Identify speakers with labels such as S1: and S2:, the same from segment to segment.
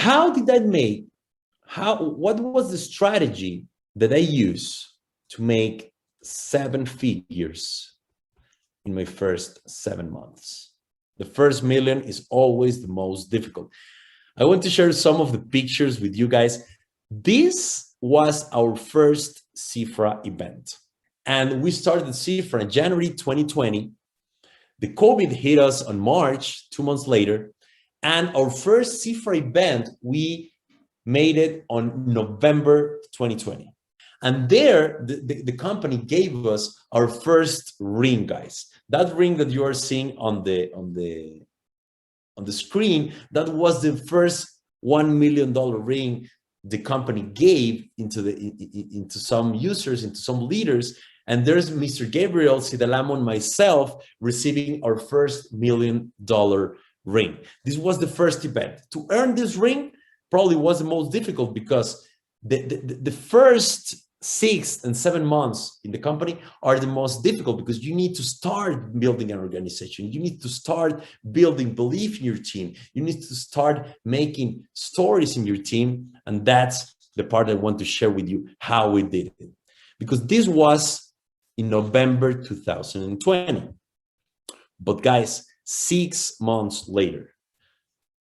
S1: how did I make, what was the strategy that I used to make 7 figures in my first 7 months? The first million is always the most difficult. I want to share some of the pictures with you guys. This was our first Zifra event. And we started Zifra in January 2020. The COVID hit us on March, 2 months later. And our first Zifra event, we made it on November 2020. And there, the company gave us our first ring, guys. That ring that you are seeing on the screen, that was the first $1 million ring the company gave into some users, into some leaders. And there's Mr. Gabriel Sidalamo and myself receiving our first $1 million ring. This was the first event. To earn this ring probably was the most difficult, because the first 6 and 7 months in the company are the most difficult, because you need to start building an organization. You need to start building belief in your team. You need to start making stories in your team. And that's the part I want to share with you, how we did it. Because this was in November 2020. But guys, 6 months later,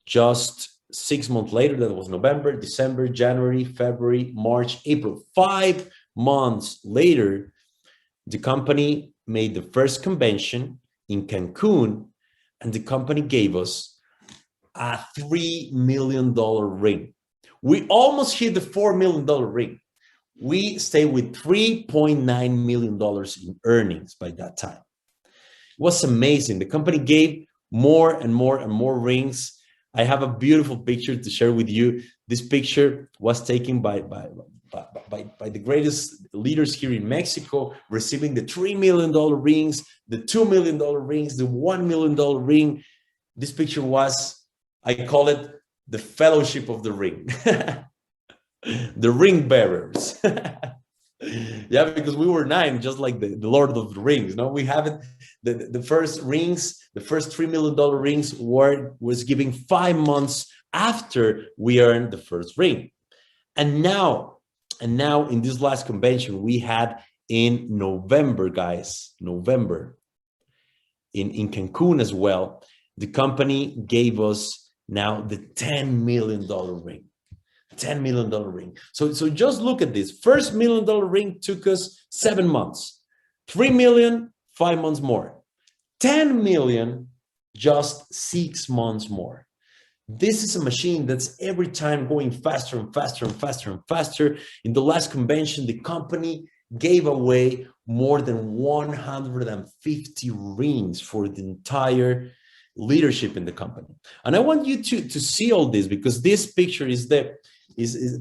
S1: just 6 months later, that was November, December, January, February, March, April. 5 months later, the company made the first convention in Cancun, and the company gave us a $3 million ring. We almost hit the $4 million ring. We stayed with $3.9 million in earnings by that time. It was amazing. The company gave more and more and more rings. I have a beautiful picture to share with you. This picture was taken by the greatest leaders here in Mexico, receiving the $3 million rings, the $2 million rings, the $1 million ring. This picture was, I call it the fellowship of the ring, the ring bearers. Yeah, because we were 9, just like the Lord of the Rings. No, we haven't. The first rings, the first $3 million rings was given 5 months after we earned the first ring. And now in this last convention we had in November, guys, November, in Cancun as well, the company gave us now the $10 million ring. $10 million ring. So just look at this. First $1 million ring took us 7 months. 3 million, 5 months more. 10 million, just 6 months more. This is a machine that's every time going faster and faster and faster and faster. In the last convention, the company gave away more than 150 rings for the entire leadership in the company. And I want you to see all this, because this picture is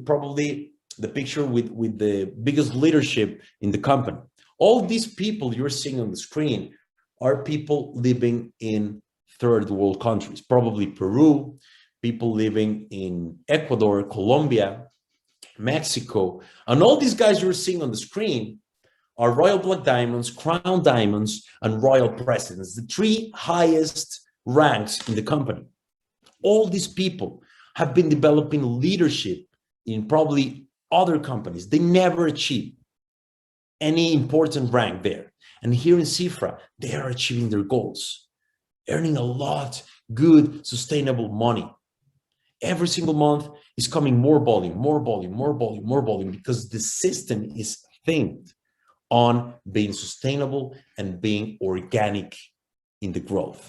S1: probably the picture with the biggest leadership in the company. All these people you're seeing on the screen are people living in third world countries, probably Peru, people living in Ecuador, Colombia, Mexico. And all these guys you're seeing on the screen are Royal Black Diamonds, Crown Diamonds, and Royal Presidents, the 3 highest ranks in the company. All these people have been developing leadership in probably other companies. They never achieve any important rank there. And here in Zifra, they are achieving their goals, earning a lot good, sustainable money. Every single month is coming more volume, more volume, more volume, more volume, because the system is themed on being sustainable and being organic in the growth.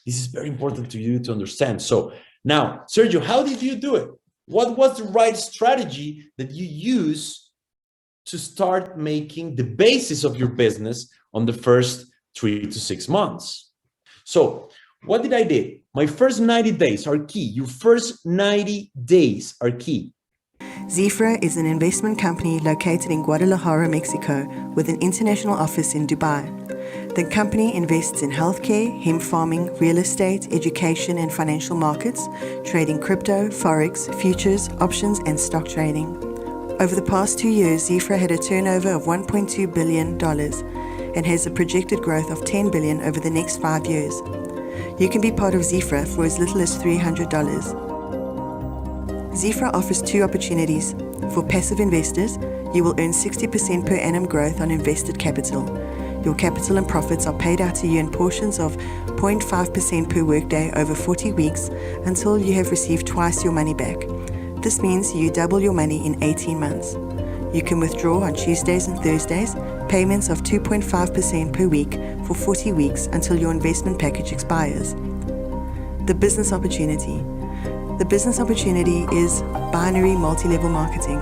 S1: This is very important to you to understand. So now, Sergio, how did you do it? What was the right strategy that you use to start making the basis of your business on the first 3 to 6 months? So what did I do? My first 90 days are key. Your first 90 days are key.
S2: Zifra is an investment company located in Guadalajara, Mexico, with an international office in Dubai. The company invests in healthcare, hemp farming, real estate, education, and financial markets, trading crypto, forex, futures, options, and stock trading. Over the past 2 years, Zifra had a turnover of $1.2 billion and has a projected growth of $10 billion over the next 5 years. You can be part of Zifra for as little as $300. Zifra offers two opportunities. For passive investors, you will earn 60% per annum growth on invested capital. Your capital and profits are paid out to you in portions of 0.5% per workday over 40 weeks until you have received twice your money back. This means you double your money in 18 months. You can withdraw on Tuesdays and Thursdays, payments of 2.5% per week for 40 weeks until your investment package expires. The business opportunity. The business opportunity is binary multi-level marketing.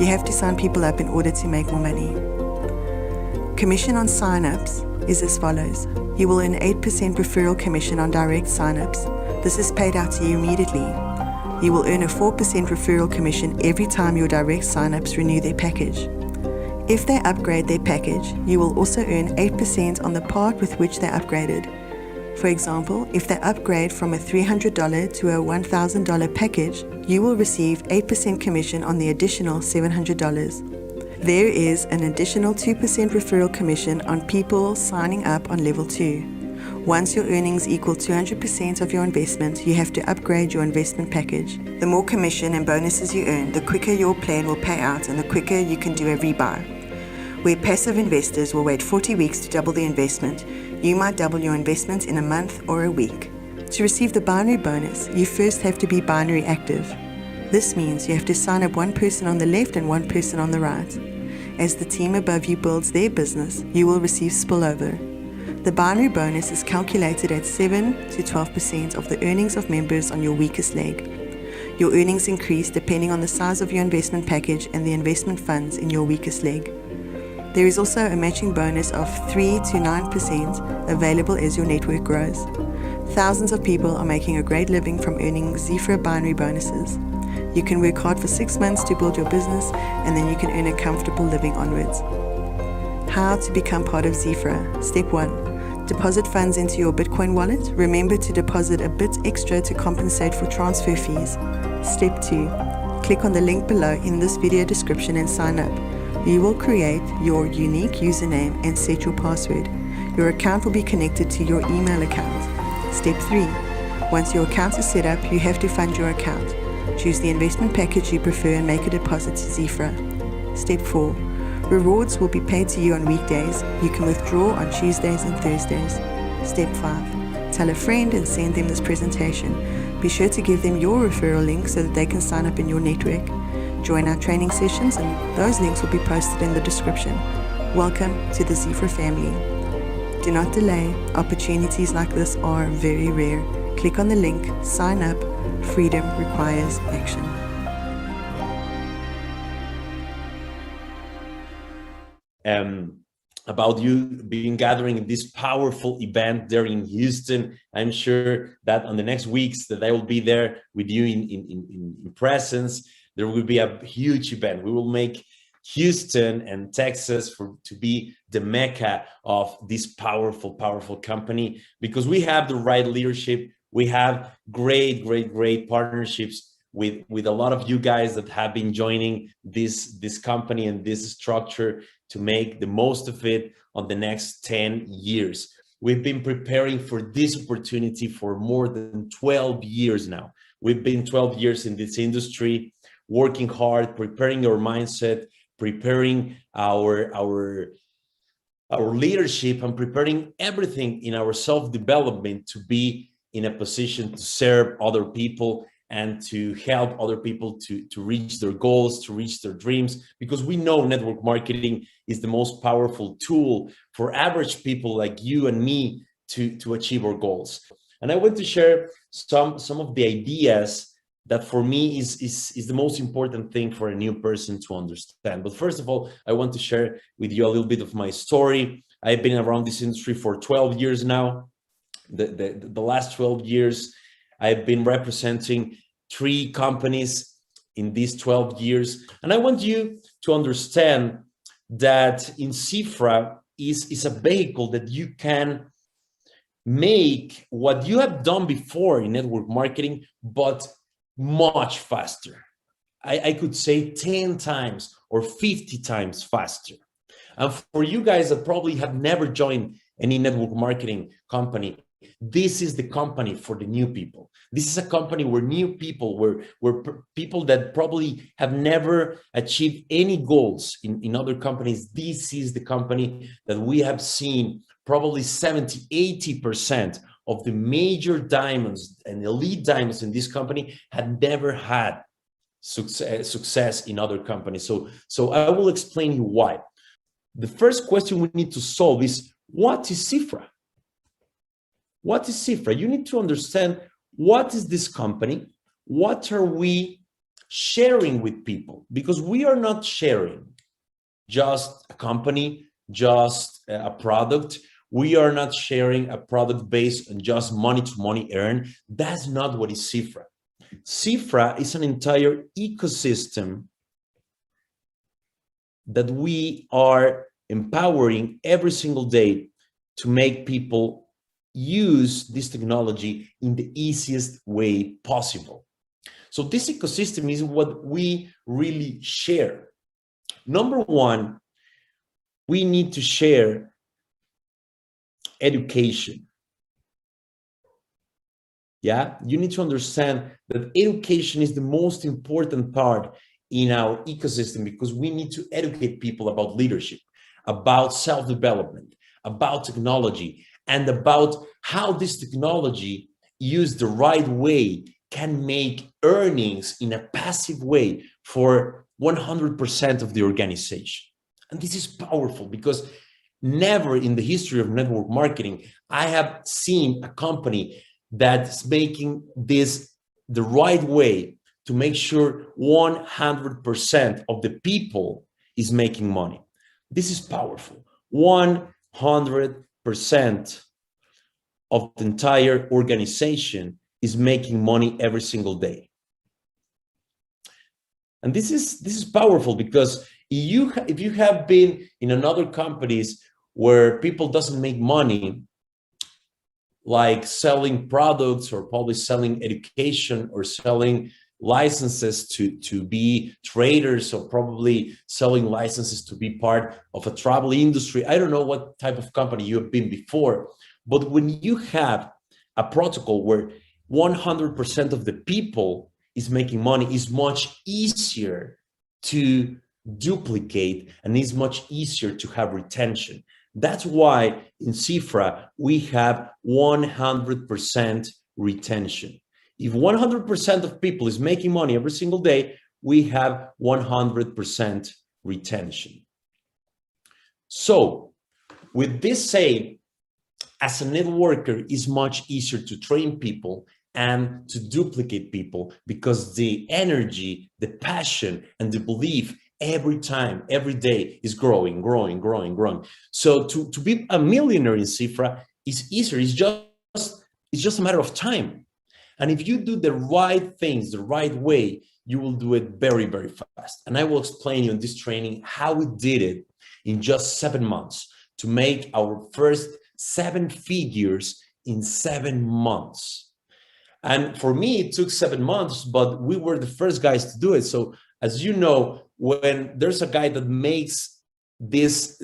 S2: You have to sign people up in order to make more money. Commission on sign-ups is as follows. You will earn 8% referral commission on direct sign-ups. This is paid out to you immediately. You will earn a 4% referral commission every time your direct sign-ups renew their package. If they upgrade their package, you will also earn 8% on the part with which they upgraded. For example, if they upgrade from a $300 to a $1,000 package, you will receive 8% commission on the additional $700. There is an additional 2% referral commission on people signing up on level 2. Once your earnings equal 200% of your investment, you have to upgrade your investment package. The more commission and bonuses you earn, the quicker your plan will pay out and the quicker you can do a rebuy. Where passive investors will wait 40 weeks to double the investment, you might double your investment in a month or a week. To receive the binary bonus, you first have to be binary active. This means you have to sign up one person on the left and one person on the right. As the team above you builds their business, you will receive spillover. The binary bonus is calculated at 7 to 12% of the earnings of members on your weakest leg. Your earnings increase depending on the size of your investment package and the investment funds in your weakest leg. There is also a matching bonus of 3 to 9% available as your network grows. Thousands of people are making a great living from earning Zifra binary bonuses. You can work hard for 6 months to build your business and then you can earn a comfortable living onwards. How to become part of Zifra. Step 1. Deposit funds into your Bitcoin wallet. Remember to deposit a bit extra to compensate for transfer fees. Step 2. Click on the link below in this video description and sign up. You will create your unique username and set your password. Your account will be connected to your email account. Step 3. Once your account is set up, you have to fund your account. Choose the investment package you prefer and make a deposit to Zifra. Step 4. Rewards will be paid to you on weekdays. You can withdraw on Tuesdays and Thursdays. Step 5. Tell a friend and send them this presentation. Be sure to give them your referral link so that they can sign up in your network. Join our training sessions and those links will be posted in the description. Welcome to the Zifra family. Do not delay. Opportunities like this are very rare. Click on the link, sign up. Freedom requires action.
S1: About you being gathering in this powerful event there in Houston. I'm sure that on the next weeks that I will be there with you in presence. There will be a huge event. We will make Houston and Texas to be the mecca of this powerful company because we have the right leadership. We have great partnerships with a lot of you guys that have been joining this company and this structure to make the most of it on the next 10 years. We've been preparing for this opportunity for more than 12 years now. We've been 12 years in this industry, working hard, preparing our mindset, preparing our leadership, and preparing everything in our self-development to be in a position to serve other people and to help other people to reach their goals, to reach their dreams, because we know network marketing is the most powerful tool for average people like you and me to achieve our goals. And I want to share some of the ideas that for me is the most important thing for a new person to understand. But first of all, I want to share with you a little bit of my story. I've been around this industry for 12 years now. The last 12 years, I've been representing 3 companies in these 12 years. And I want you to understand that in Zifra is a vehicle that you can make what you have done before in network marketing, but much faster. I could say 10 times or 50 times faster. And for you guys that probably have never joined any network marketing company, this is the company for the new people. This is a company where new people, where people that probably have never achieved any goals in other companies, this is the company that we have seen probably 70, 80% of the major diamonds and elite diamonds in this company had never had success in other companies. So I will explain you why. The first question we need to solve is, what is Zifra? What is Zifra? You need to understand, what is this company? What are we sharing with people? Because we are not sharing just a company, just a product. We are not sharing a product based on just money to money earn. That's not what is Zifra. Zifra is an entire ecosystem that we are empowering every single day to make people use this technology in the easiest way possible. So this ecosystem is what we really share. Number one, we need to share education. Yeah, you need to understand that education is the most important part in our ecosystem, because we need to educate people about leadership, about self-development, about technology, and about how this technology used the right way can make earnings in a passive way for 100% of the organization. And this is powerful, because never in the history of network marketing I have seen a company that's making this the right way to make sure 100% of the people is making money. This is powerful. 100% of the entire organization is making money every single day. And this is powerful, because if you have been in another companies where people doesn't make money, like selling products or probably selling education or selling licenses to be traders, or probably selling licenses to be part of a travel industry. I don't know what type of company you have been before, but when you have a protocol where 100% of the people is making money, is much easier to duplicate and is much easier to have retention. That's why in Zifra we have 100% retention. If 100% of people is making money every single day, we have 100% retention. So with this said, as a networker, it's much easier to train people and to duplicate people, because the energy, the passion, and the belief every time, every day is growing. So to be a millionaire in Zifra is easier. It's just a matter of time. And if you do the right things the right way, you will do it very, very fast. And I will explain you in this training how we did it in just 7 months to make our first 7 figures in 7 months. And for me, it took 7 months, but we were the first guys to do it. So as you know, when there's a guy that makes this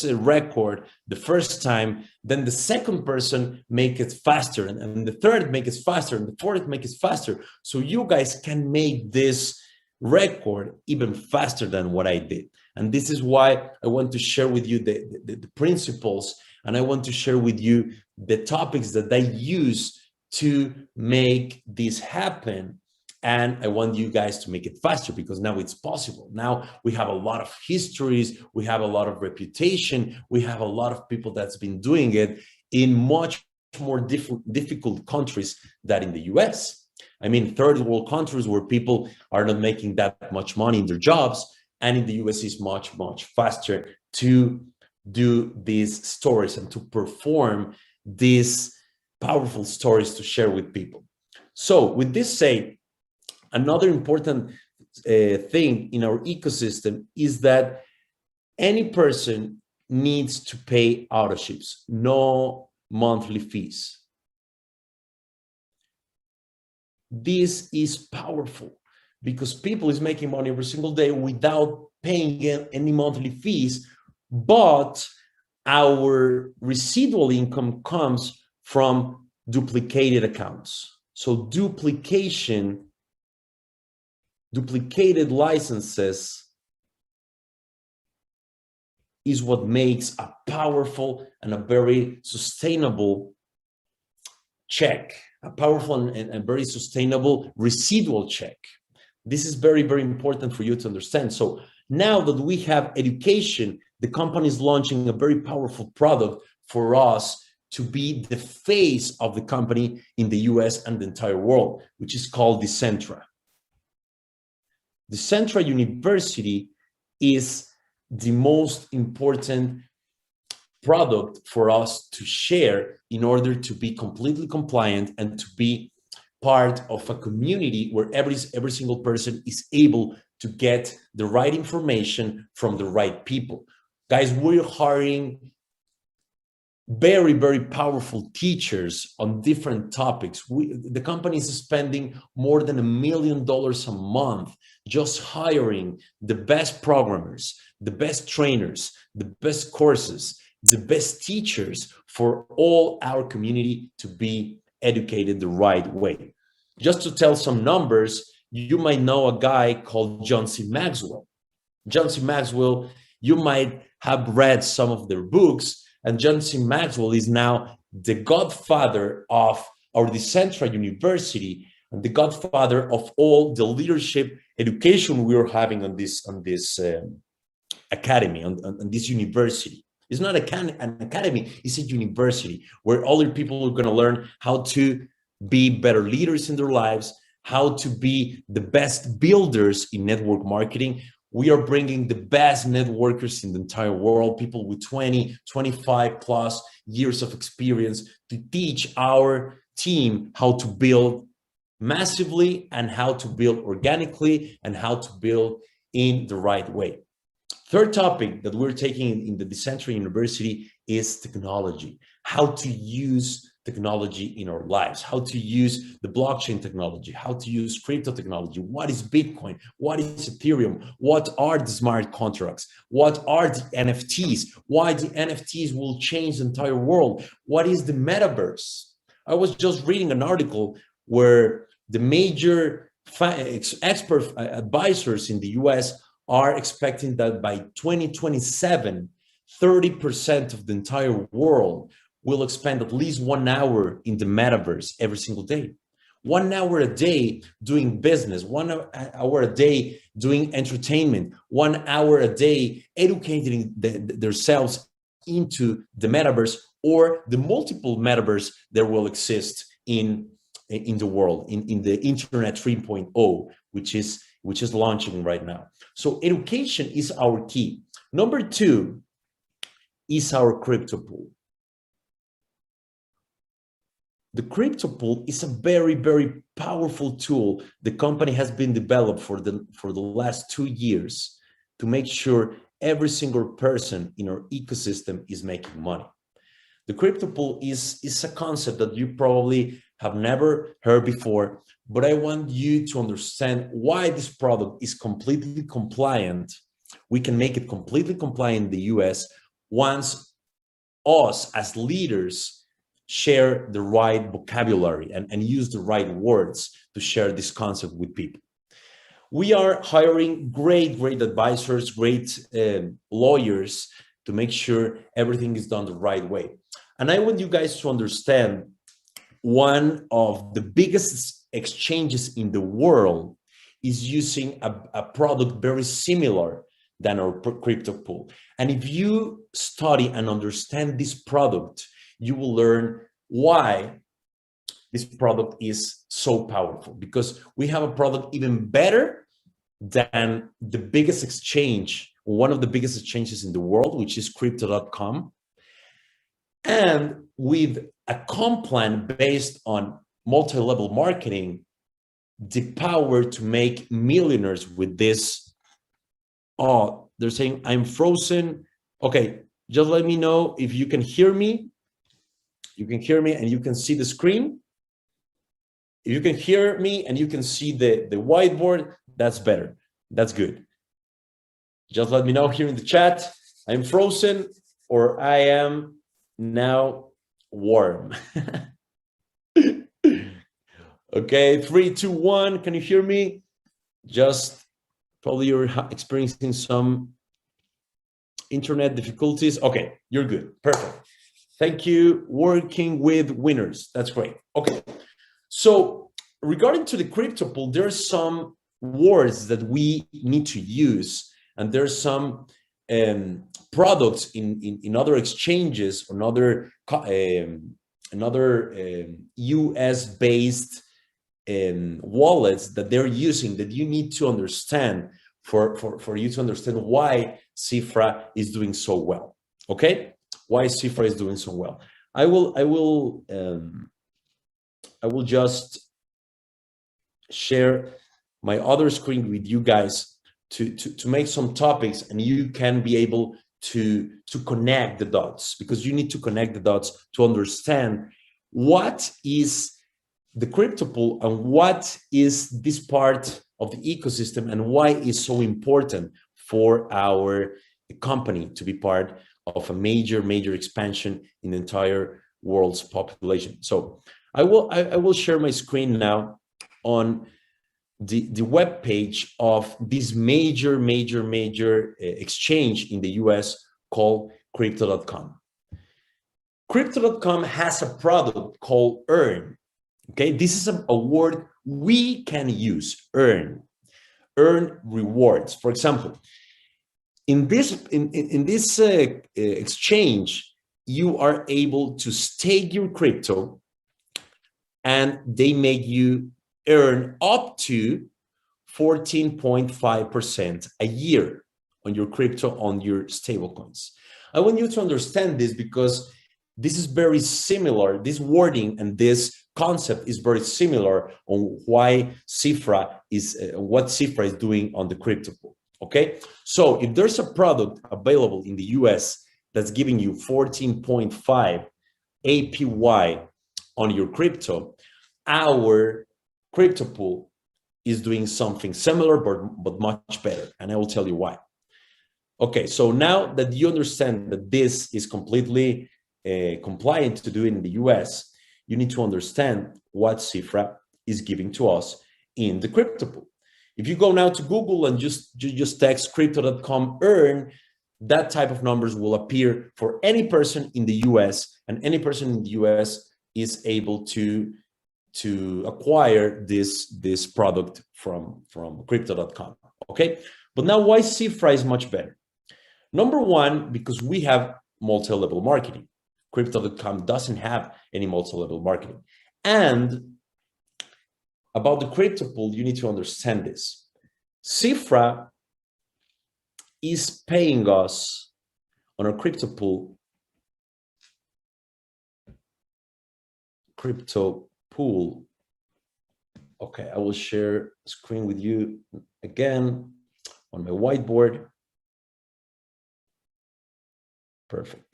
S1: record the first time, then the second person make it faster, and the third make it faster, and the fourth make it faster. So you guys can make this record even faster than what I did. And this is why I want to share with you the principles, and I want to share with you the topics that I use to make this happen. And I want you guys to make it faster, because now it's possible. Now we have a lot of histories, we have a lot of reputation, we have a lot of people that's been doing it in much more difficult countries than in the US. I mean, third world countries where people are not making that much money in their jobs, and in the US is much faster to do these stories and to perform these powerful stories to share with people. So with this said, another important thing in our ecosystem is that any person needs to pay autoships, no monthly fees. This is powerful, because people is making money every single day without paying any monthly fees, but our residual income comes from duplicated accounts. So duplicated licenses is what makes a powerful and a very sustainable check, a powerful and very sustainable residual check. This is very, very important for you to understand. So now that we have education, the company is launching a very powerful product for us to be the face of the company in the US and the entire world, which is called the Zifra. The Zifra University is the most important product for us to share in order to be completely compliant and to be part of a community where every single person is able to get the right information from the right people. Guys, we're hiring very, very powerful teachers on different topics. The company is spending more than $1 million a month just hiring the best programmers, the best trainers, the best courses, the best teachers for all our community to be educated the right way. Just to tell some numbers, you might know a guy called John C. Maxwell. John C. Maxwell, you might have read some of their books, and John C. Maxwell is now the godfather of our Zifra University and the godfather of all the leadership education we are having on this academy, on this university. It's not an academy, it's a university where all the people are going to learn how to be better leaders in their lives, how to be the best builders in network marketing. We are bringing the best networkers in the entire world, people with 20, 25 plus years of experience to teach our team how to build massively and how to build organically and how to build in the right way. Third topic that we're taking in the Zifra University is technology, how to use technology in our lives, how to use the blockchain technology, how to use crypto technology. What is Bitcoin? What is Ethereum? What are the smart contracts? What are the NFTs? Why the NFTs will change the entire world? What is the metaverse? I was just reading an article where the major expert advisors in the US are expecting that by 2027, 30% of the entire world will spend at least 1 hour in the metaverse every single day. 1 hour a day doing business, 1 hour a day doing entertainment, 1 hour a day educating themselves into the metaverse or the multiple metaverse that will exist in the world, in the Internet 3.0, which is launching right now. So education is our key. Number 2 is our crypto pool. The crypto pool is a very, very powerful tool the company has been developed for the last 2 years to make sure every single person in our ecosystem is making money. The crypto pool is a concept that you probably have never heard before, but I want you to understand why this product is completely compliant. We can make it completely compliant in the US once us as leaders share the right vocabulary and use the right words to share this concept with people. We are hiring great advisors, great lawyers to make sure everything is done the right way. And I want you guys to understand one of the biggest exchanges in the world is using a product very similar than our crypto pool. And if you study and understand this product, you will learn why this product is so powerful, because we have a product even better than the biggest exchange, one of the biggest exchanges in the world, which is crypto.com. And with a comp plan based on multi-level marketing, the power to make millionaires with this. Oh, they're saying I'm frozen. Okay, just let me know if you can hear me. You can hear me and you can see the screen. If you can hear me and you can see the whiteboard, that's better. That's good. Just let me know here in the chat. I'm frozen or I am now warm. Okay, 3, 2, 1. Can you hear me? Just probably you're experiencing some internet difficulties. Okay, you're good. Perfect. Thank you. Working with winners. That's great. Okay. So regarding to the crypto pool, there are some words that we need to use, and there's some products in other exchanges or another US based wallets that they're using that you need to understand for you to understand why Zifra is doing so well. Okay, why Zifra is doing so well. I will just share my other screen with you guys to make some topics, and you can be able to connect the dots, because you need to connect the dots to understand what is the crypto pool and what is this part of the ecosystem and why it's so important for our company to be part of a major expansion in the entire world's population. So I will share my screen now on the web page of this major exchange in the US called crypto.com. Crypto.com has a product called Earn. Okay, this is a word we can use, earn rewards. For example, in this exchange, you are able to stake your crypto, and they make you earn up to 14.5% a year on your crypto, on your stablecoins. I want you to understand this because this is very similar. This wording and this concept is very similar on why Zifra is what Zifra is doing on the crypto pool. Okay, so if there's a product available in the US that's giving you 14.5 APY on your crypto, our crypto pool is doing something similar but much better, and I will tell you why. Okay, so now that you understand that this is completely compliant to do it in the US, you need to understand what Zifra is giving to us in the crypto pool. If you go now to Google and just text crypto.com earn, that type of numbers will appear for any person in the US, and any person in the US is able to acquire this product from crypto.com. Okay, but now why Zifra is much better? Number one, because we have multi-level marketing. Crypto.com doesn't have any multi-level marketing. And about the crypto pool, you need to understand this. Zifra is paying us on our crypto pool. Okay, I will share screen with you again on my whiteboard. Perfect.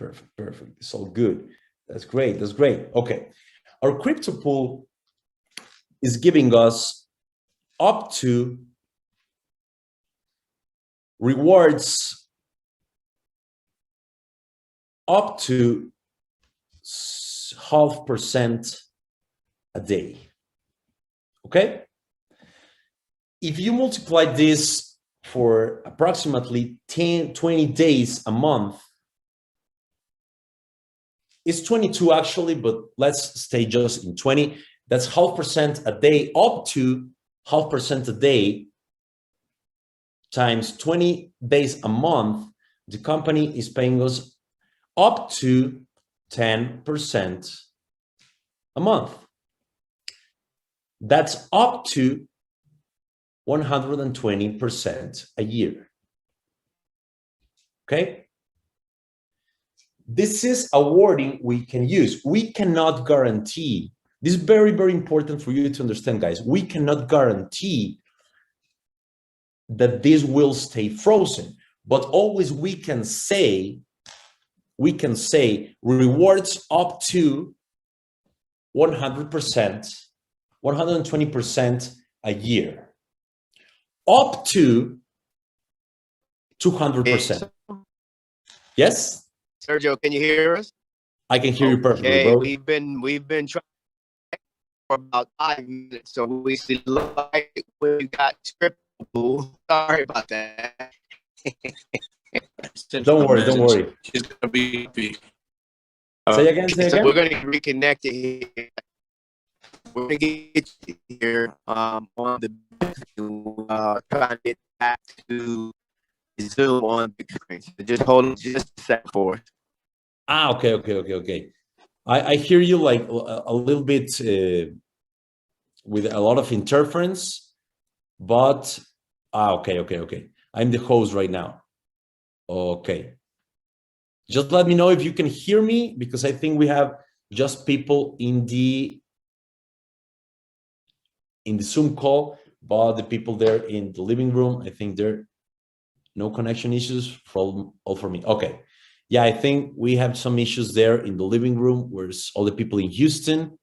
S1: It's all good. That's great. Okay, our crypto pool is giving us up to rewards up to 0.5% a day. Okay, if you multiply this for approximately 20 days a month, it's 22 actually, but let's stay just in 20. That's 0.5% a day, up to 0.5% a day times 20 days a month. The company is paying us up to 10% a month. That's up to 120% a year. Okay? This is a wording we can use. We cannot guarantee. This is very important for you to understand, guys. We cannot guarantee that this will stay frozen, but always we can say rewards up to 100%, 120% a year, up to 200%. Yes?
S3: Sergio, can you hear us?
S1: I can hear you perfectly,
S3: Okay,
S1: bro.
S3: we've been trying for about 5 minutes, so we see light when you got triple. Sorry about that.
S1: Don't worry, don't worry.
S4: She's gonna be happy.
S1: Say again, say
S3: So
S1: again.
S3: we're gonna get reconnected here. We're gonna get you here on the trying to get back to Zoom on big screen. So just hold on just a sec for us.
S1: Okay. I hear you like a little bit with a lot of interference, but okay. I'm the host right now. Okay. Just let me know if you can hear me, because I think we have just people in the Zoom call, but the people there in the living room, I think there no connection issues all for me. Okay. Yeah, I think we have some issues there in the living room, where's all the people in Houston.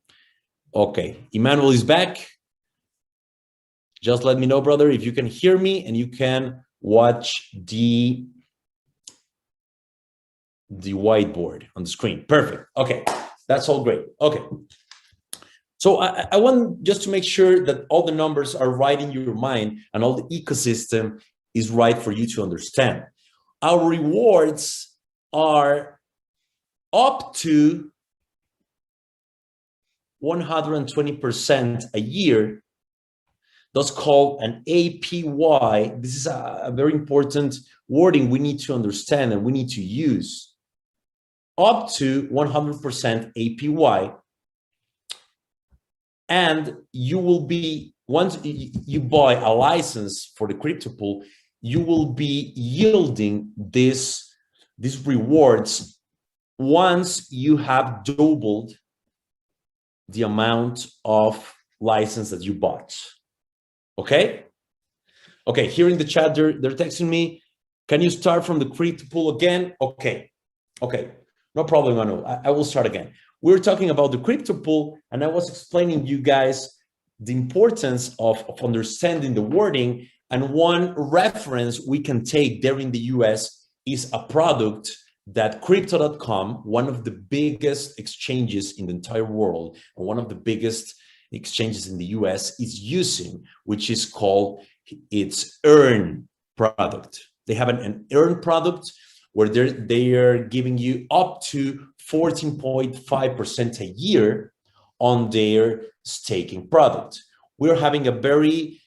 S1: Okay, Emmanuel is back. Just let me know, brother, if you can hear me and you can watch the whiteboard on the screen. Perfect. Okay, that's all great. Okay. So I want just to make sure that all the numbers are right in your mind and all the ecosystem is right for you to understand. Our rewards are up to 120% a year. That's called an APY. This is a very important wording we need to understand and we need to use. Up to 100% APY. And you will be, once you buy a license for the crypto pool, you will be yielding these rewards once you have doubled the amount of license that you bought. Okay? Okay, here in the chat, they're texting me, can you start from the crypto pool again? Okay, no problem, Manu. I will start again. We're talking about the crypto pool, and I was explaining you guys the importance of understanding the wording, and one reference we can take there in the US is a product that crypto.com, one of the biggest exchanges in the entire world, and one of the biggest exchanges in the US is using, which is called its earn product. They have an earn product where they are giving you up to 14.5% a year on their staking product. We're having a very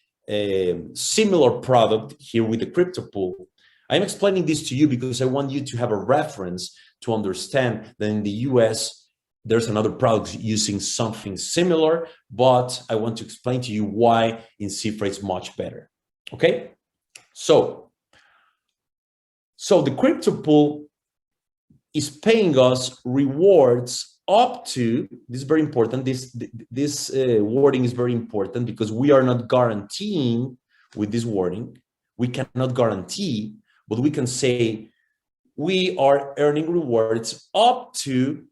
S1: similar product here with the crypto pool. I'm explaining this to you because I want you to have a reference to understand that in the US, there's another product using something similar, but I want to explain to you why in Zifra it's much better. Okay? So the crypto pool is paying us rewards up to, this is very important, this wording is very important because we are not guaranteeing with this wording, we cannot guarantee, but we can say we are earning rewards up to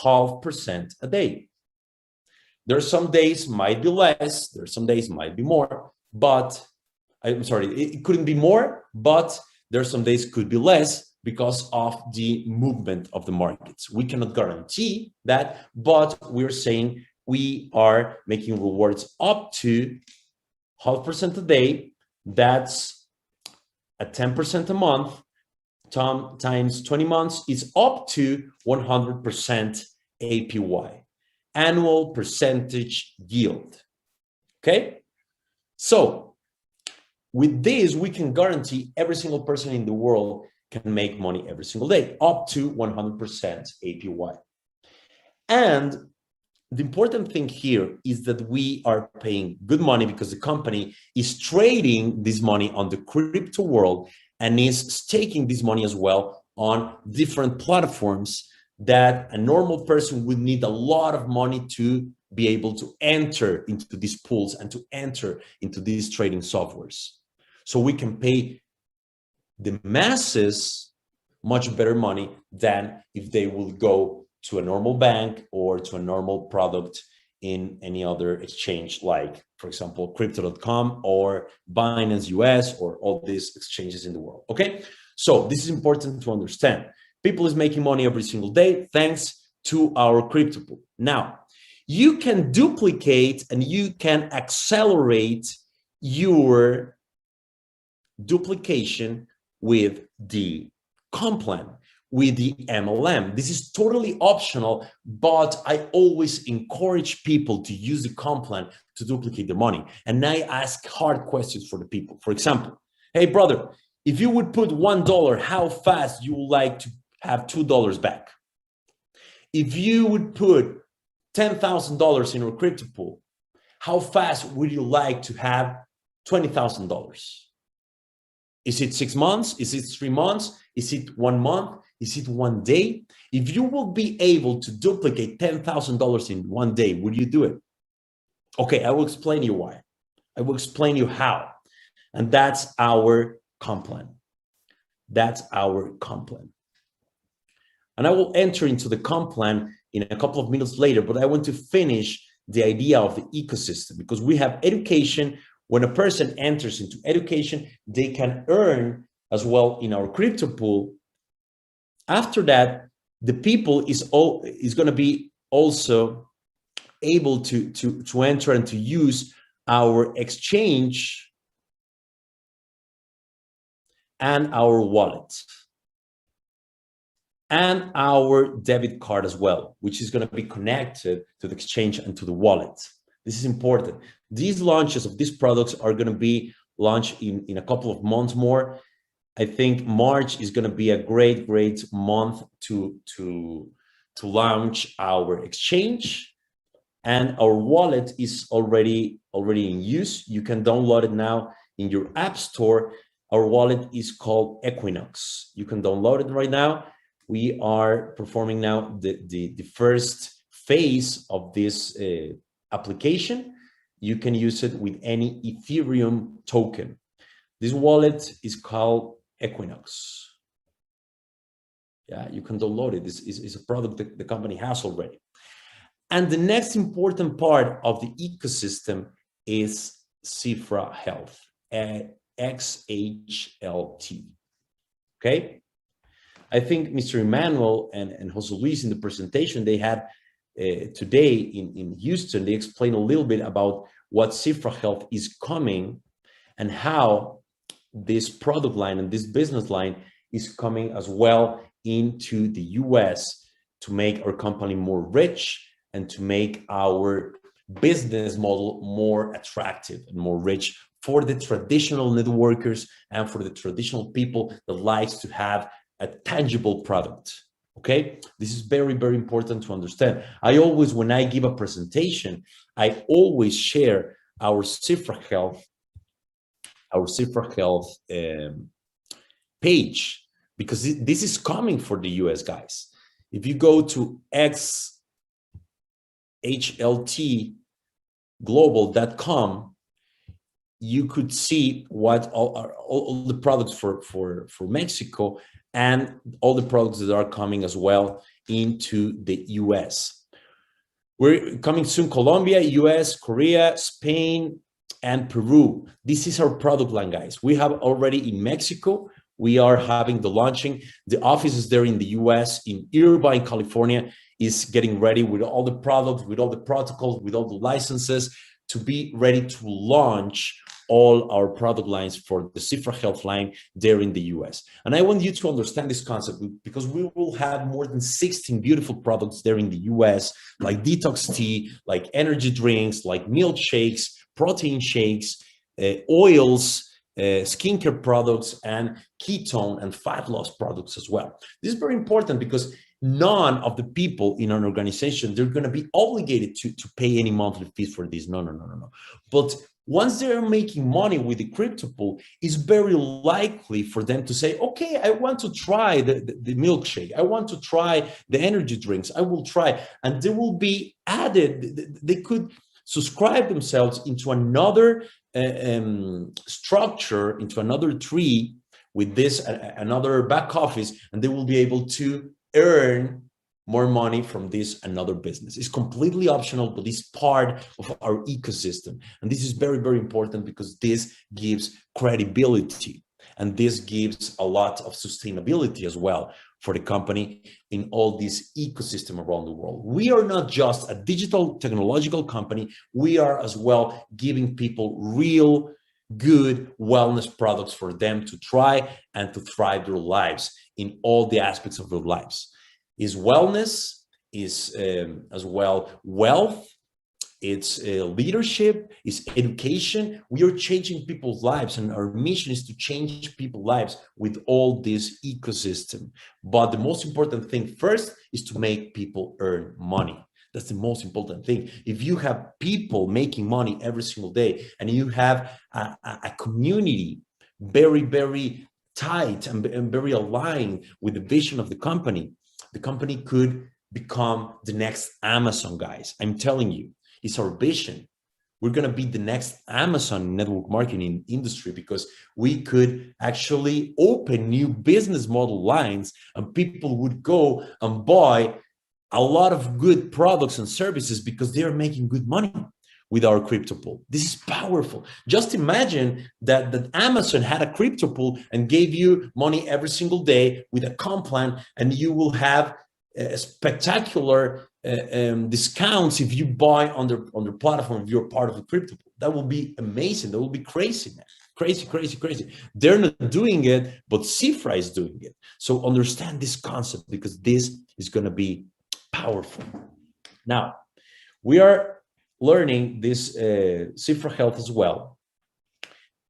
S1: 0.5% a day. There are some days might be less, there are some days might be more, but I'm sorry, it couldn't be more, but there are some days could be less because of the movement of the markets. We cannot guarantee that, but we're saying we are making rewards up to 0.5% a day. That's at 10% a month times 20 months is up to 100% APY, annual percentage yield. Okay, so with this, we can guarantee every single person in the world can make money every single day, up to 100% APY. And the important thing here is that we are paying good money because the company is trading this money on the crypto world and is staking this money as well on different platforms that a normal person would need a lot of money to be able to enter into these pools and to enter into these trading softwares. So we can pay the masses much better money than if they will go to a normal bank or to a normal product in any other exchange, like, for example, crypto.com or Binance US or all these exchanges in the world. Okay, so this is important to understand. People is making money every single day thanks to our crypto pool. Now, you can duplicate and you can accelerate your duplication with the comp plan, with the MLM. This is totally optional, but I always encourage people to use the comp plan to duplicate their money. And I ask hard questions for the people. For example, hey brother, if you would put $1, how fast you would like to have $2 back? If you would put $10,000 in your crypto pool, how fast would you like to have $20,000? Is it 6 months? Is it 3 months? Is it 1 month? Is it 1 day? If you will be able to duplicate $10,000 in 1 day, would you do it? Okay, I will explain you why. I will explain you how. And that's our comp plan. That's our comp plan. And I will enter into the comp plan in a couple of minutes later, but I want to finish the idea of the ecosystem, because we have education. When a person enters into education, they can earn as well in our crypto pool. After that, the people is going to be also able to enter and to use our exchange and our wallet and our debit card as well, which is going to be connected to the exchange and to the wallet. This is important. These launches of these products are going to be launched in a couple of months more. I think March is going to be a great month to launch our exchange, and our wallet is already in use. You can download it now in your app store. Our wallet is called Equinox. You can download it right now. We are performing now the first phase of this application. You can use it with any Ethereum token. This wallet is called Equinox. Yeah, you can download it. This is a product that the company has already. And the next important part of the ecosystem is Zifra Health, XHLT. Okay? I think Mr. Emmanuel and Jose Luis in the presentation they had today in Houston, they explained a little bit about what Zifra Health is coming and how this product line and this business line is coming as well into the US to make our company more rich and to make our business model more attractive and more rich for the traditional networkers and for the traditional people that likes to have a tangible product. Okay, this is very important to understand. I always, when I give a presentation, I always share our Zifra Health page, because this is coming for the US guys. If you go to xhltglobal.com, you could see what all the products for Mexico and all the products that are coming as well into the US. We're coming soon, Colombia, US, Korea, Spain, and Peru. This is our product line, guys. We have already in Mexico, we are having the launching. The offices there in the US, in Irvine, California, is getting ready with all the products, with all the protocols, with all the licenses to be ready to launch all our product lines for the Zifra Health line there in the US. And I want you to understand this concept, because we will have more than 16 beautiful products there in the US, like detox tea, like energy drinks, like milkshakes, protein shakes, oils, skincare products, and ketone and fat loss products as well. This is very important because none of the people in an organization, they're going to be obligated to pay any monthly fees for this. No. But once they're making money with the crypto pool, it's very likely for them to say, okay, I want to try the milkshake. I want to try the energy drinks. I will try. And they will be added. They could subscribe themselves into another structure, into another tree with this, another back office, and they will be able to earn more money from this another business. It's completely optional, but it's part of our ecosystem. And this is very important because this gives credibility and this gives a lot of sustainability as well for the company in all this ecosystem around the world. We are not just a digital technological company. We are as well giving people real good wellness products for them to try and to thrive their lives in all the aspects of their lives. Is wellness, is as well wealth, it's leadership, it's education. We are changing people's lives, and our mission is to change people's lives with all this ecosystem. But the most important thing first is to make people earn money. That's the most important thing. If you have people making money every single day, and you have a community very, very tight and very aligned with the vision of the company could become the next Amazon, guys. I'm telling you. It's our vision. We're going to be the next Amazon network marketing industry, because we could actually open new business model lines, and people would go and buy a lot of good products and services because they are making good money with our crypto pool. This is powerful. Just imagine that Amazon had a crypto pool and gave you money every single day with a comp plan, and you will have spectacular discounts if you buy on their platform, if you're part of the crypto pool. That will be amazing. That will be crazy, man. Crazy. They're not doing it, but Zifra is doing it. So understand this concept, because this is going to be powerful. Now, we are learning this Zifra Health as well.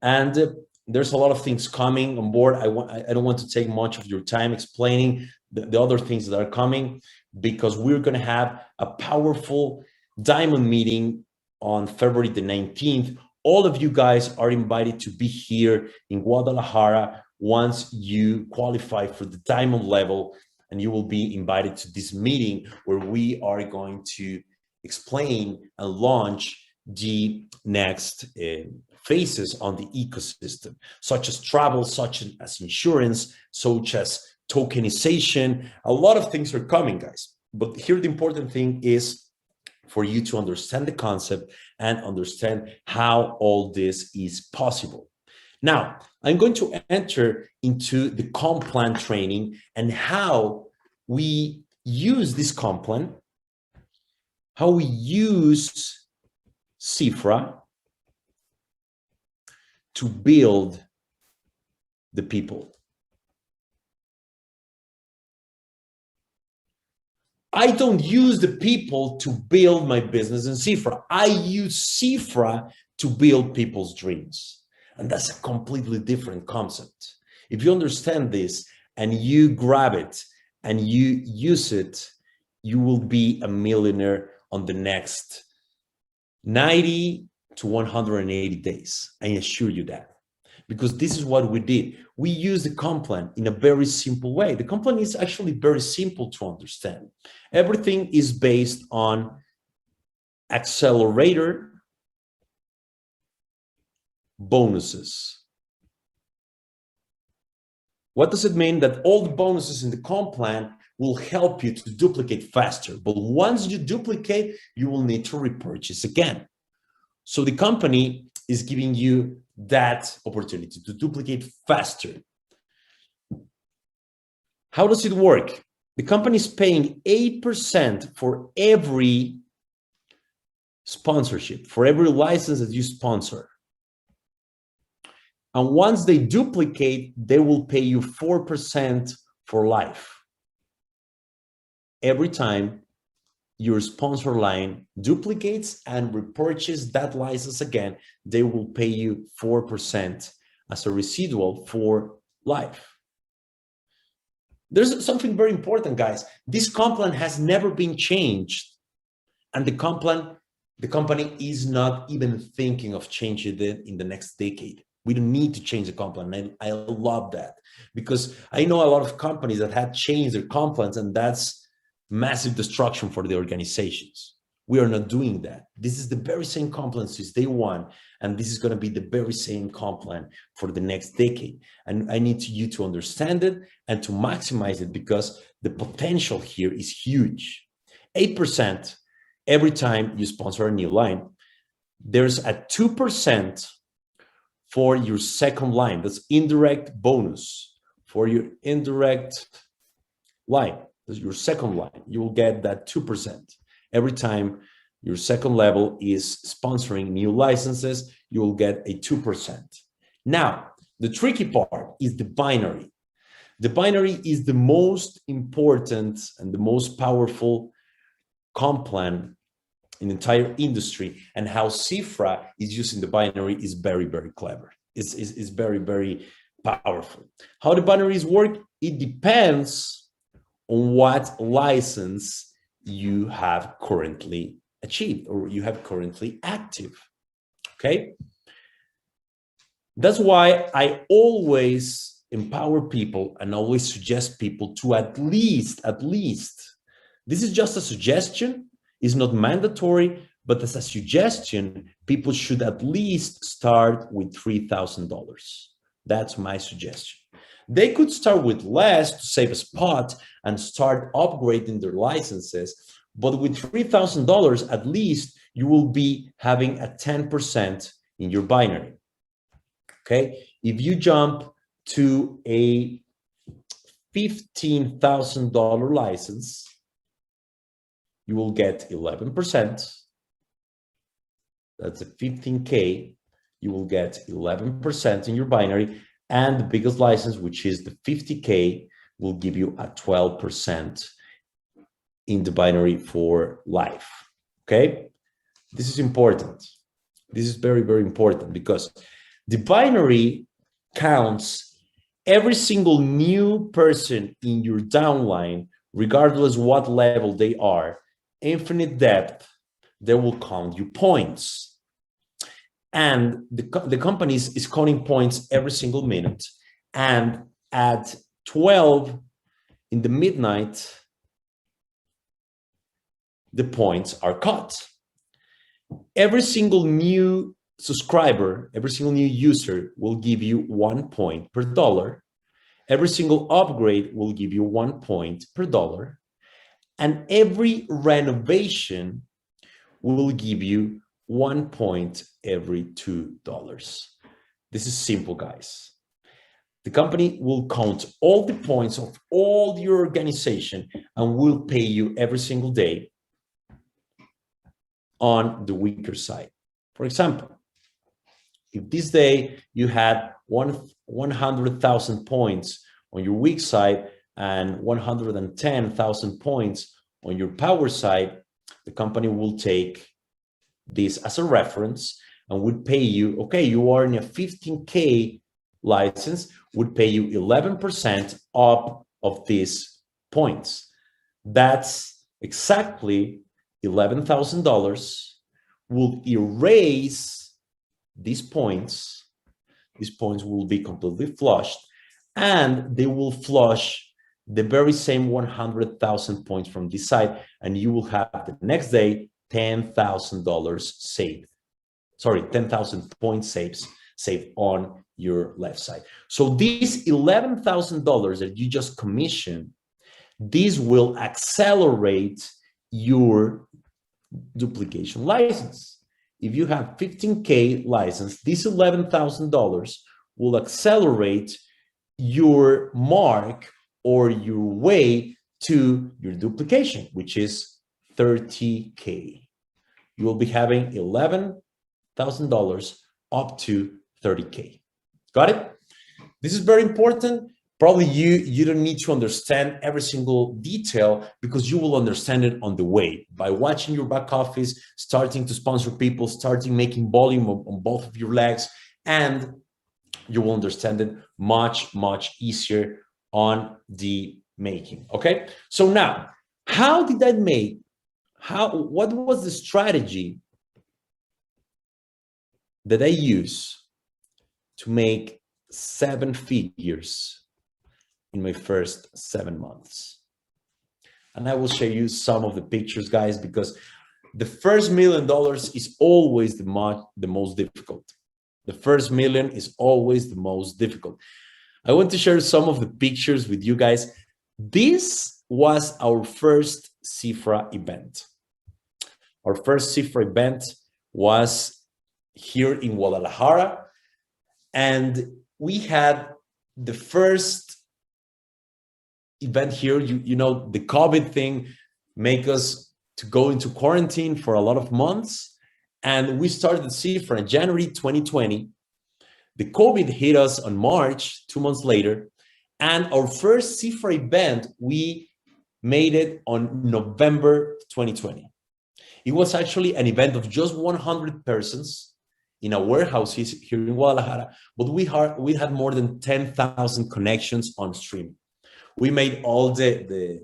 S1: And there's a lot of things coming on board. I don't want to take much of your time explaining the other things that are coming, because we're going to have a powerful diamond meeting on February the 19th. All of you guys are invited to be here in Guadalajara once you qualify for the diamond level, and you will be invited to this meeting where we are going to explain and launch the next phases on the ecosystem, such as travel, such as insurance, such as tokenization. A lot of things are coming, guys. But here the important thing is for you to understand the concept and understand how all this is possible. Now, I'm going to enter into the comp plan training and how we use this comp plan, how we use Zifra to build the people. I don't use the people to build my business in Zifra. I use Zifra to build people's dreams. And that's a completely different concept. If you understand this and you grab it and you use it, you will be a millionaire on the next 90 to 180 days. I assure you that. Because this is what we did. We used the comp plan in a very simple way. The comp plan is actually very simple to understand. Everything is based on accelerator bonuses. What does it mean? That all the bonuses in the comp plan will help you to duplicate faster. But once you duplicate, you will need to repurchase again. So the company is giving you that opportunity to duplicate faster. How does it work? The company is paying 8% for every sponsorship, for every license that you sponsor. And once they duplicate, they will pay you 4% for life. Every time your sponsor line duplicates and repurchases that license again, they will pay you 4% as a residual for life. There's something very important, guys. This comp plan has never been changed. And the company is not even thinking of changing it in the next decade. We don't need to change the comp plan. I love that, because I know a lot of companies that had changed their comp plans, and that's massive destruction for the organizations. We are not doing that. This is the very same comp plan since day one, and this is going to be the very same comp plan for the next decade. And I need you to understand it and to maximize it, because the potential here is huge. 8% every time you sponsor a new line. There's a 2% for your second line. That's indirect bonus for your indirect line. This is your second line. You will get that 2%. Every time your second level is sponsoring new licenses, you will get a 2%. Now, the tricky part is the binary. The binary is the most important and the most powerful comp plan in the entire industry, and how Zifra is using the binary is very, very clever. It's very, very powerful. How the binaries work, it depends on what license you have currently achieved or you have currently active, okay? That's why I always empower people and always suggest people to at least, this is just a suggestion, it's not mandatory, but as a suggestion, people should at least start with $3,000. That's my suggestion. They could start with less to save a spot and start upgrading their licenses, but with $3,000, at least you will be having a 10% in your binary, okay? If you jump to a $15,000 license, you will get 11%. That's a 15K. You will get 11% in your binary. And the biggest license, which is the 50K, will give you a 12% in the binary for life. Okay? This is important. This is very, very important because the binary counts every single new person in your downline, regardless what level they are, infinite depth, they will count you points. And the company is counting points every single minute. And at 12 in the midnight, the points are cut. Every single new subscriber, every single new user will give you 1 point per dollar. Every single upgrade will give you 1 point per dollar. And every renovation will give you 1 point every $2. This is simple, guys. The company will count all the points of all your organization and will pay you every single day on the weaker side. For example, if this day you had 100,000 points on your weak side and 110,000 points on your power side, the company will take this as a reference and would pay you, okay, you are in a 15K license, would pay you 11% up of these points. That's exactly $11,000. Will erase these points. These points will be completely flushed, and they will flush the very same 100,000 points from this side, and you will have the next day $10,000 saved. Sorry, 10,000 points saved on your left side. So these $11,000 that you just commissioned, these will accelerate your duplication license. If you have 15K license, this $11,000 will accelerate your mark or your way to your duplication, which is 30K. You will be having $11,000 up to 30K. Got it? This is very important. Probably you don't need to understand every single detail because you will understand it on the way by watching your back office, starting to sponsor people, starting making volume on both of your legs, and you will understand it much, much easier on the making. Okay. So now, how did I make? What was the strategy that I use to make 7 figures in my first 7 months? And I will show you some of the pictures, guys, because the first $1 million is always the most difficult. The first million is always the most difficult. I want to share some of the pictures with you guys. This was our first Zifra event. Our first Zifra event was here in Guadalajara, and we had the first event here. You know, the COVID thing make us to go into quarantine for a lot of months. And we started Zifra in January 2020. The COVID hit us on March, 2 months later. And our first Zifra event, we made it on November 2020. It was actually an event of just 100 persons in a warehouse here in Guadalajara, but we had more than 10,000 connections on stream. We made all the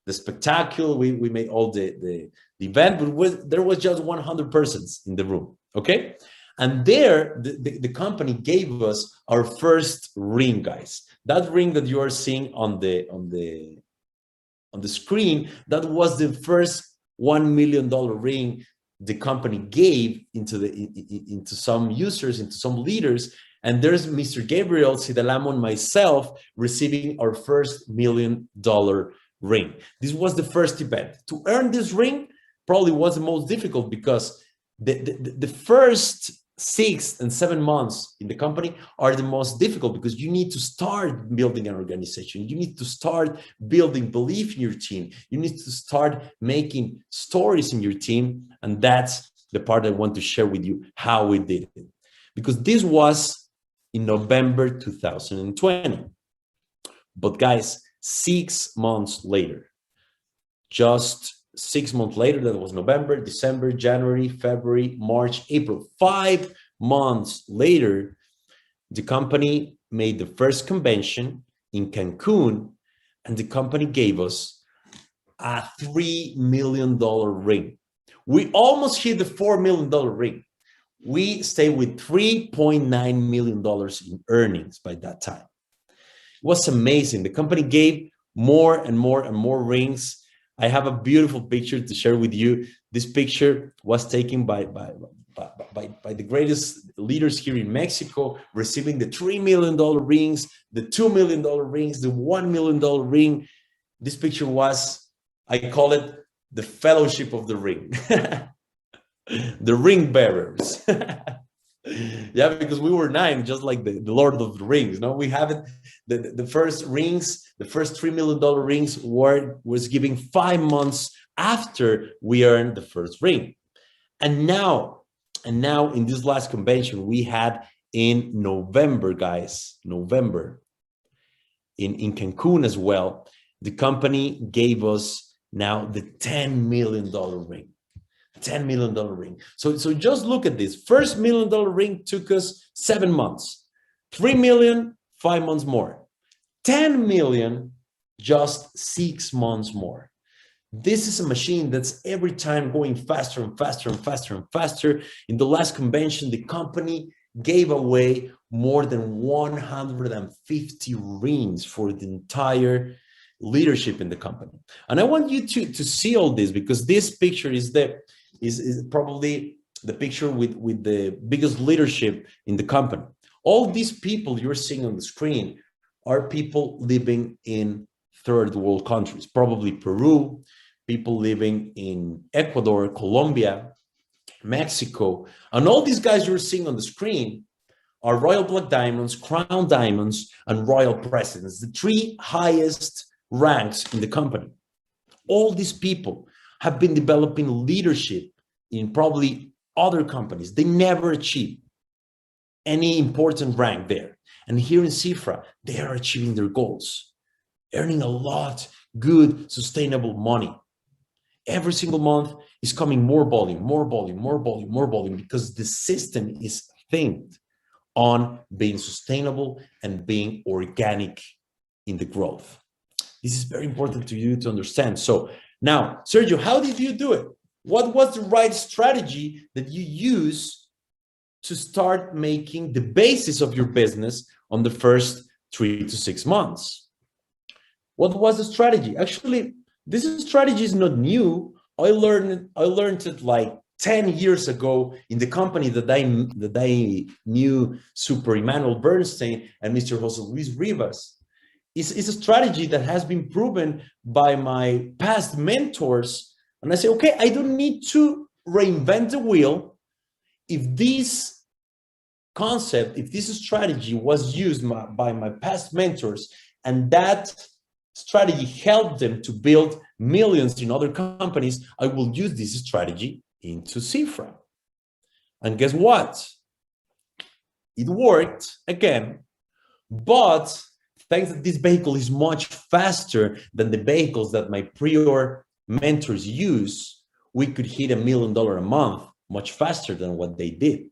S1: spectacle, we made all the event, but there was just 100 persons in the room, okay? And there, the company gave us our first ring, guys. That ring that you are seeing on the screen, that was the first $1 million ring the company gave into some users, into some leaders. And there's Mr. Gabriel Sidalamo and myself receiving our first $1 million ring. This was the first event. To earn this ring probably was the most difficult, because the first 6 and 7 months in the company are the most difficult, because you need to start building an organization. You need to start building belief in your team. You need to start making stories in your team. And that's the part I want to share with you, how we did it. Because this was in November 2020. But guys, 6 months later, just 6 months later, that was November, December, January, February, March, April. 5 months later, the company made the first convention in Cancun, and the company gave us a $3 million ring. We almost hit the $4 million ring. We stayed with $3.9 million in earnings by that time. It was amazing. The company gave more and more and more rings. I have a beautiful picture to share with you. This picture was taken by the greatest leaders here in Mexico, receiving the $3 million rings, the $2 million rings, the $1 million ring. This picture was, I call it the fellowship of the ring, the ring bearers. Yeah, because we were 9, just like the Lord of the Rings. No, we have it. The first rings, the first $3 million rings was giving 5 months after we earned the first ring. And now in this last convention we had in November, guys, November, in Cancun as well, the company gave us now the $10 million ring. $10 million ring. So just look at this. First $1 million ring took us 7 months. 3 million, 5 months more. 10 million, just 6 months more. This is a machine that's every time going faster and faster and faster and faster. In the last convention, the company gave away more than 150 rings for the entire leadership in the company. And I want you to see all this, because this picture is probably the picture with the biggest leadership in the company. All these people you're seeing on the screen are people living in third world countries, probably Peru, people living in Ecuador, Colombia, Mexico. And all these guys you're seeing on the screen are Royal Black Diamonds, Crown Diamonds, and Royal Presidents, the 3 highest ranks in the company. All these people have been developing leadership in probably other companies. They never achieve any important rank there. And here in Zifra, they are achieving their goals, earning a lot good, sustainable money. Every single month is coming more volume, more volume, more volume, more volume, because the system is themed on being sustainable and being organic in the growth. This is very important to you to understand. So now, Sergio, how did you do it? What was the right strategy that you use to start making the basis of your business on the first 3 to 6 months? What was the strategy? Actually, this strategy is not new. I learned it like 10 years ago in the company that I knew, Super Emmanuel Bernstein and Mr. Jose Luis Rivas. It's a strategy that has been proven by my past mentors. And I say, okay, I don't need to reinvent the wheel. If this concept, if this strategy was used by my past mentors, and that strategy helped them to build millions in other companies, I will use this strategy into Zifra. And guess what? It worked again, but thanks that this vehicle is much faster than the vehicles that my prior mentors use, we could hit $1 million a month much faster than what they did.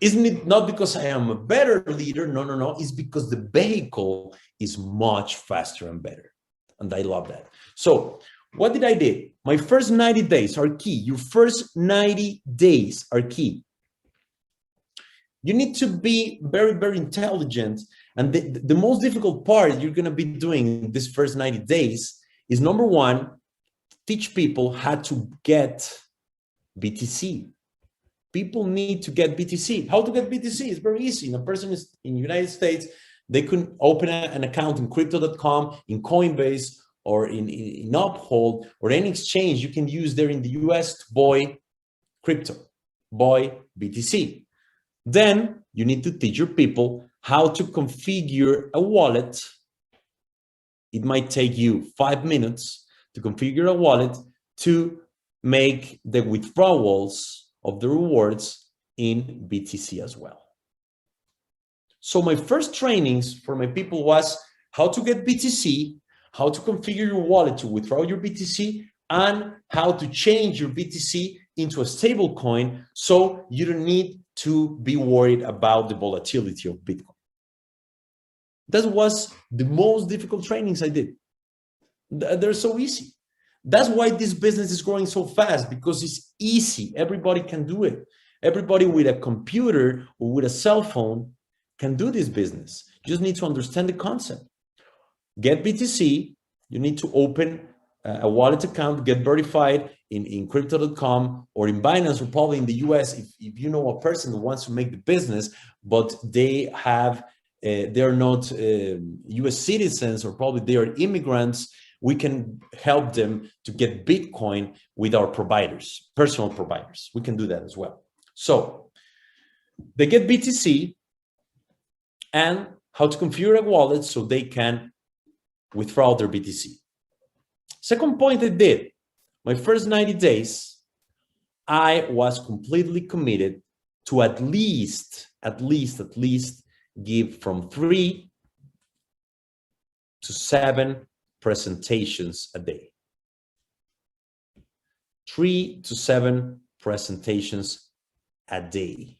S1: Isn't it not because I am a better leader? No, no, no. It's because the vehicle is much faster and better. And I love that. So what did I do? My first 90 days are key. Your first 90 days are key. You need to be very, very intelligent. And the most difficult part you're going to be doing this first 90 days is, number one, teach people how to get BTC. People need to get BTC. How to get BTC is very easy. A person is in the United States, they can open an account in crypto.com, in Coinbase, or in Uphold, or any exchange you can use there in the US to buy crypto, buy BTC. Then you need to teach your people how to configure a wallet. It might take you 5 minutes to configure a wallet to make the withdrawals of the rewards in BTC as well. So my first trainings for my people was how to get BTC, how to configure your wallet to withdraw your BTC, and how to change your BTC into a stable coin so you don't need to be worried about the volatility of Bitcoin. That was the most difficult trainings I did. They're so easy. That's why this business is growing so fast, because it's easy. Everybody can do it. Everybody with a computer or with a cell phone can do this business. You just need to understand the concept. Get BTC. You need to open a wallet account, get verified in crypto.com or in Binance, or probably in the US if you know a person who wants to make the business, but they are not US citizens, or probably they are immigrants. We can help them to get Bitcoin with our providers, personal providers. We can do that as well. So they get BTC and how to configure a wallet so they can withdraw their BTC. Second point I did, my first 90 days, I was completely committed to at least give from 3 to 7 presentations a day. 3 to 7 presentations a day.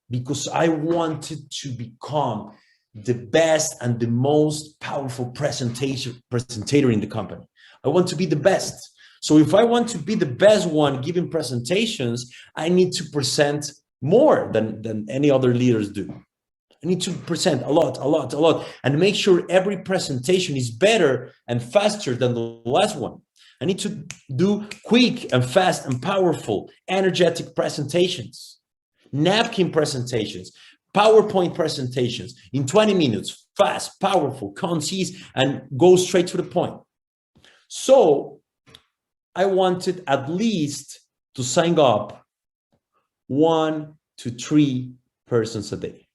S1: Because I wanted to become the best and the most powerful presentator in the company. I want to be the best. So if I want to be the best one giving presentations, I need to present more than any other leaders do. I need to present a lot, and make sure every presentation is better and faster than the last one. I need to do quick and fast and powerful, energetic presentations, napkin presentations, PowerPoint presentations in 20 minutes, fast, powerful, concise, and go straight to the point. So I wanted at least to sign up 1 to 3 persons a day.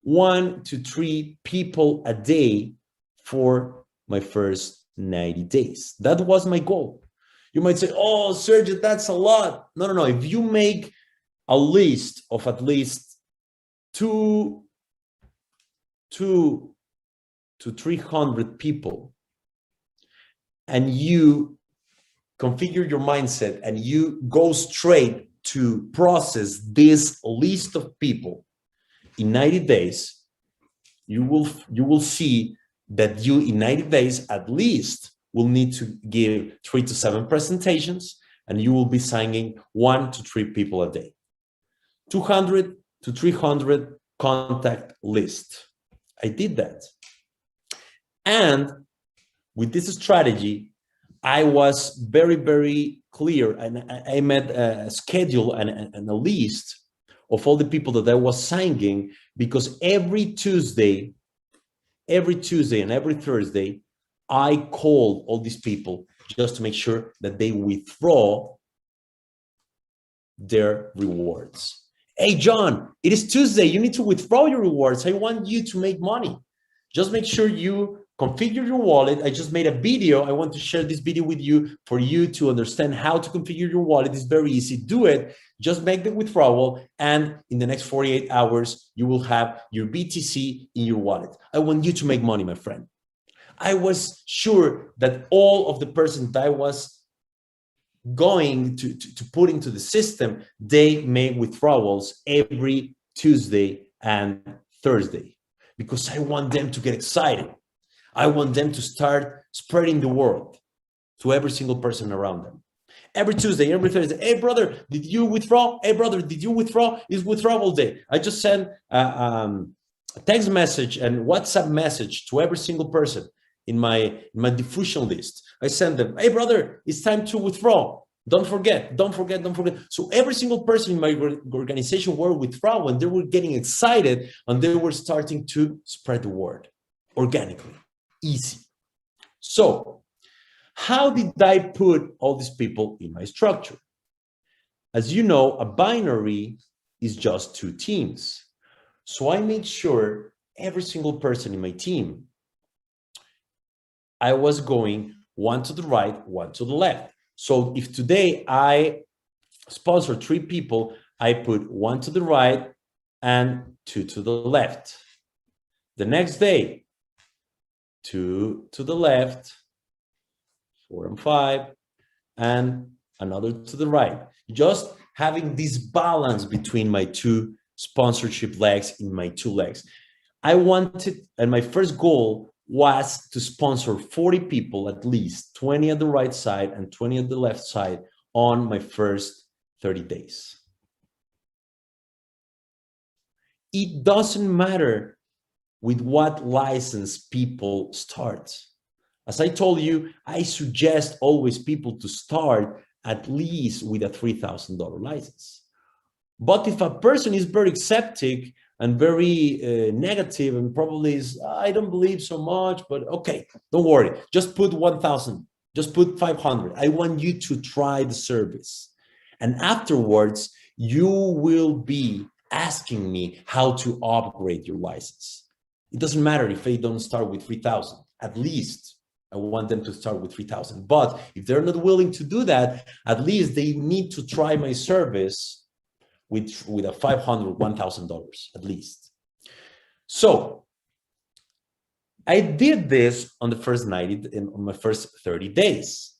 S1: 1 to 3 people a day for my first 90 days. That was my goal. You might say, oh, Sergio, that's a lot. No. If you make a list of at least 2 to 300 people, and you configure your mindset and you go straight to process this list of people in 90 days, you will see that you in 90 days at least will need to give 3 to 7 presentations, and you will be signing 1 to 3 people a day. 200 to 300 contact list. I did that. And with this strategy, I was very, very clear, and I made a schedule and a list of all the people that I was signing, because every Tuesday and every Thursday, I called all these people just to make sure that they withdraw their rewards. Hey, John, it is Tuesday. You need to withdraw your rewards. I want you to make money. Just make sure you configure your wallet. I just made a video. I want to share this video with you for you to understand how to configure your wallet. It's very easy. Do it. Just make the withdrawal, and in the next 48 hours, you will have your BTC in your wallet. I want you to make money, my friend. I was sure that all of the persons that I was going to put into the system, they make withdrawals every Tuesday and Thursday, because I want them to get excited. I want them to start spreading the word to every single person around them. Every Tuesday, every Thursday, hey brother, did you withdraw? Hey brother, did you withdraw? It's withdrawal day. I just sent a text message and WhatsApp message to every single person in my diffusion list. I send them, hey brother, it's time to withdraw. Don't forget, don't forget, don't forget. So every single person in my organization were withdrawal, and they were getting excited, and they were starting to spread the word organically, easy. So how did I put all these people in my structure? As you know, a binary is just two teams. So I made sure every single person in my team, I was going one to the right, one to the left. So if today I sponsor 3 people, I put 1 to the right and 2 to the left. The next day, 2 to the left, 4 and 5, and another to the right. Just having this balance between my 2 sponsorship legs in my 2 legs. I wanted, and my first goal was to sponsor 40 people, at least 20 at the right side and 20 at the left side on my first 30 days. It doesn't matter with what license people start. As I told you, I suggest always people to start at least with a $3,000 license. But if a person is very skeptic and very negative and probably is, I don't believe so much, but okay, don't worry. Just put 1,000, just put 500. I want you to try the service. And afterwards, you will be asking me how to upgrade your license. It doesn't matter if they don't start with 3,000, at least I want them to start with 3,000. But if they're not willing to do that, at least they need to try my service with a $500, $1,000 at least. So I did this on the first 90, on my first 30 days.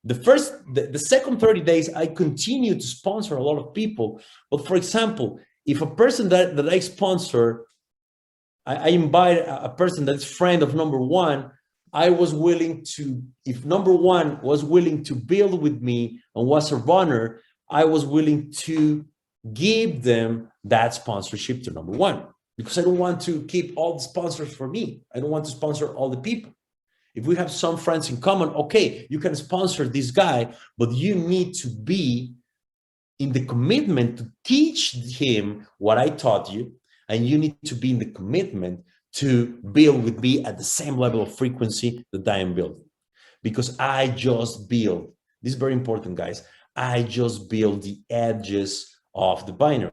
S1: The second 30 days, I continued to sponsor a lot of people. But for example, if a person that I sponsor, I invite a person that's friend of number 1, I was willing to, if number 1 was willing to build with me and was a runner, I was willing to give them that sponsorship to number 1, because I don't want to keep all the sponsors for me. I don't want to sponsor all the people. If we have some friends in common, okay, you can sponsor this guy, but you need to be in the commitment to teach him what I taught you, and you need to be in the commitment to build with me at the same level of frequency that I am building. Because I just build, this is very important, guys, I just build the edges of the binary.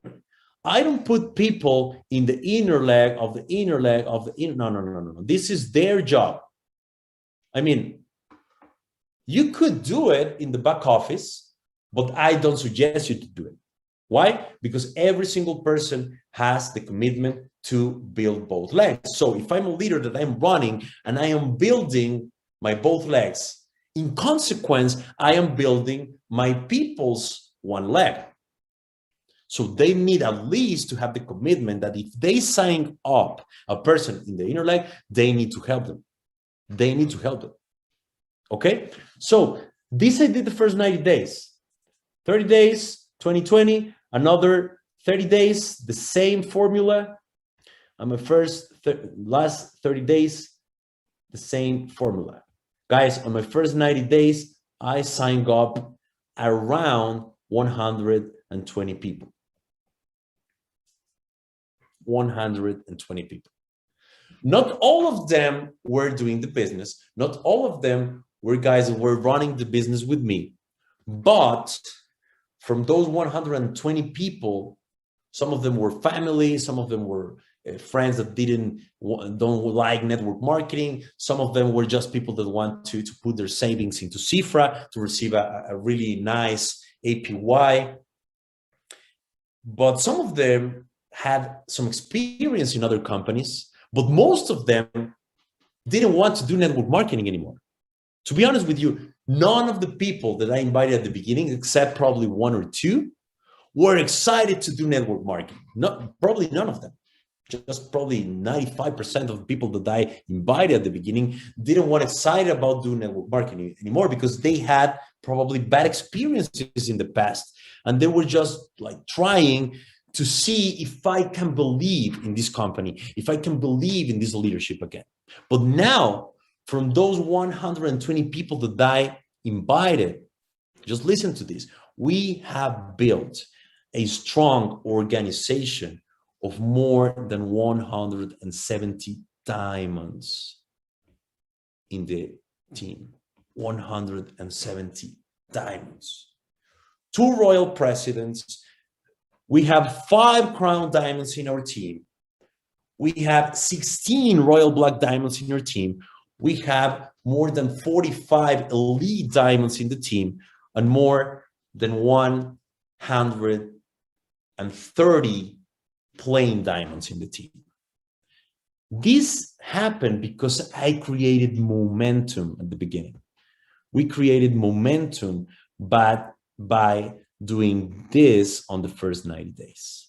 S1: I don't put people in the inner leg of the inner leg of the inner, no. This is their job. I mean, you could do it in the back office, but I don't suggest you to do it. Why? Because every single person has the commitment to build both legs. So if I'm a leader that I'm running and I am building my both legs, in consequence, I am building my people's one leg. So they need at least to have the commitment that if they sign up a person in the inner leg, they need to help them. They need to help them. Okay? So this I did the first 90 days. 30 days, 2020, another 30 days, the same formula. And my last 30 days, the same formula. Guys, on my first 90 days, I signed up around 120 people. 120 people. Not all of them were doing the business. Not all of them were guys that were running the business with me. But from those 120 people, some of them were family, some of them were friends that don't like network marketing. Some of them were just people that want to put their savings into Zifra to receive a really nice APY. But some of them had some experience in other companies, but most of them didn't want to do network marketing anymore. To be honest with you, none of the people that I invited at the beginning, except probably one or two, were excited to do network marketing. Probably none of them. Just probably 95% of the people that I invited at the beginning didn't want excited about doing network marketing anymore because they had probably bad experiences in the past. And they were just like trying to see if I can believe in this company, if I can believe in this leadership again. But now, from those 120 people that I invited, just listen to this, we have built a strong organization of more than 170 diamonds in the team. 170 diamonds. 2 royal presidents. We have 5 crown diamonds in our team. We have 16 royal black diamonds in our team. We have more than 45 elite diamonds in the team and more than 130 plain diamonds in the team. This happened because I created momentum at the beginning. We created momentum by doing this on the first 90 days.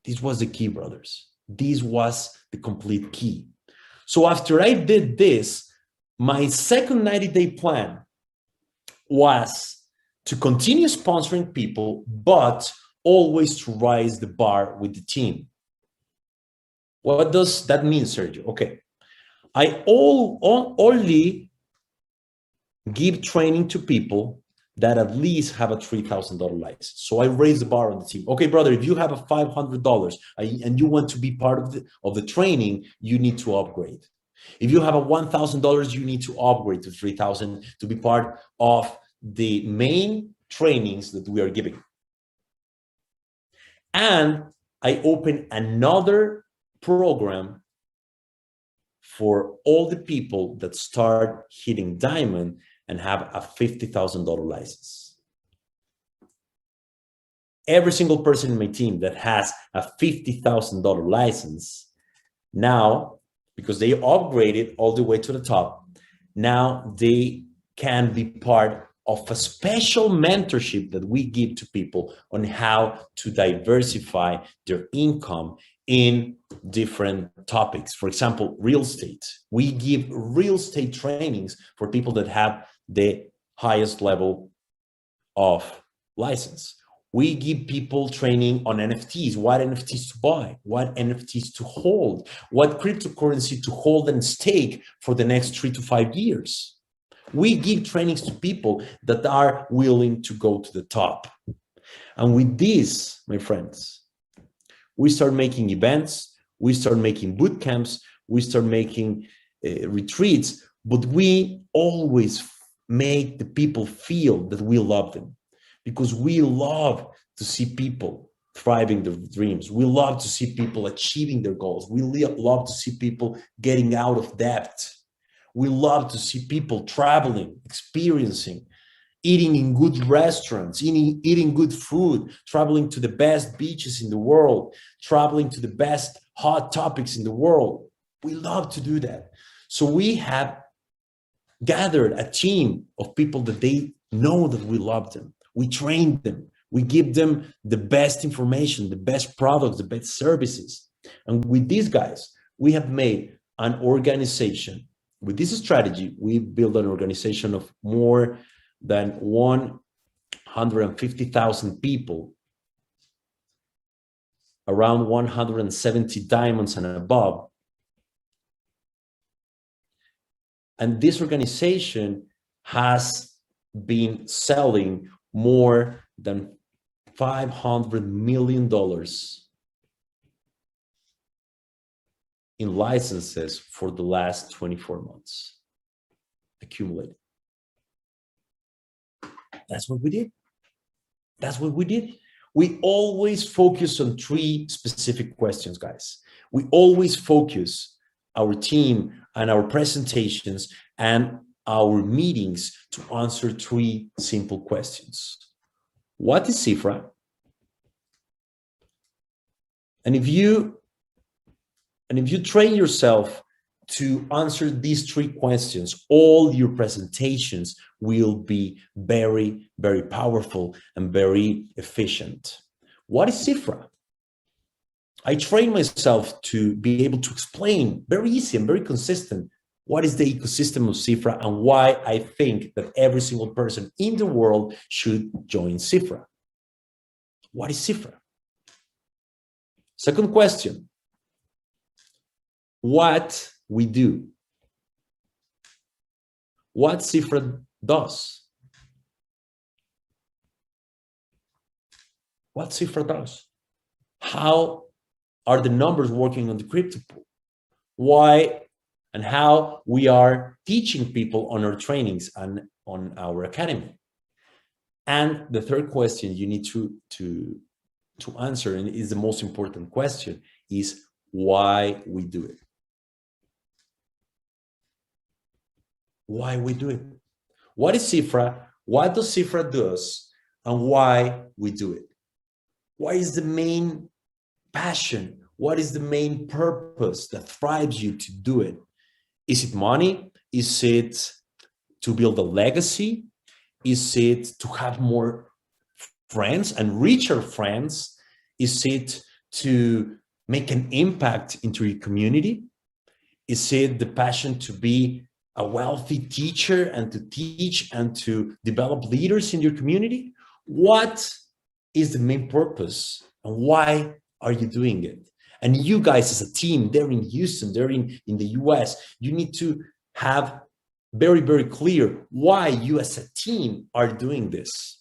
S1: This was the key, brothers. This was the complete key. So after I did this, my second 90-day plan was to continue sponsoring people, but always to raise the bar with the team. What does that mean, Sergio? Okay, I only give training to people that at least have a $3,000 license. So I raise the bar on the team. Okay, brother, if you have a $500 and you want to be part of the training, you need to upgrade. If you have a $1,000, you need to upgrade to $3,000 to be part of the main trainings that we are giving. And I open another program for all the people that start hitting diamond and have a $50,000 license. Every single person in my team that has a $50,000 license, now, because they upgraded all the way to the top, now they can be part of a special mentorship that we give to people on how to diversify their income in different topics. For example, real estate. We give real estate trainings for people that have the highest level of license. We give people training on NFTs, what NFTs to buy, what NFTs to hold, what cryptocurrency to hold and stake for the next 3 to 5 years. We give trainings to people that are willing to go to the top. And with this, my friends, we start making events, we start making boot camps, we start making retreats, but we always make the people feel that we love them, because we love to see people thriving their dreams. We love to see people achieving their goals. We love to see people getting out of debt. We love to see people traveling, experiencing, eating in good restaurants, eating good food, traveling to the best beaches in the world, traveling to the best hot topics in the world. We love to do that. So we have gathered a team of people that they know that we love them. We train them. We give them the best information, the best products, the best services. And with these guys, we have made an organization. With this strategy, we built an organization of more than 150,000 people, around 170 diamonds and above. And this organization has been selling more than $500 million in licenses for the last 24 months accumulated. That's what we did. That's what we did. We always focus on 3 specific questions, guys. We always focus our team and our presentations and our meetings to answer 3 simple questions. What is Zifra? And if you train yourself to answer these 3 questions, all your presentations will be very, very powerful and very efficient. What is Zifra? I train myself to be able to explain very easy and very consistent what is the ecosystem of Zifra and why I think that every single person in the world should join Zifra. What is Zifra? Second question, what we do. What Zifra does. What Zifra does. How are the numbers working on the crypto pool? Why and how we are teaching people on our trainings and on our academy. And the third question you need to answer, and is the most important question, is why we do it. Why we do it. What is Zifra? What does Zifra does? And why we do it? What is the main passion? What is the main purpose that drives you to do it? Is it money? Is it to build a legacy? Is it to have more friends and richer friends? Is it to make an impact into your community? Is it the passion to be a wealthy teacher and to teach and to develop leaders in your community? What is the main purpose and why are you doing it? And you guys as a team, they're in Houston, they're in the US, you need to have very, very clear why you as a team are doing this.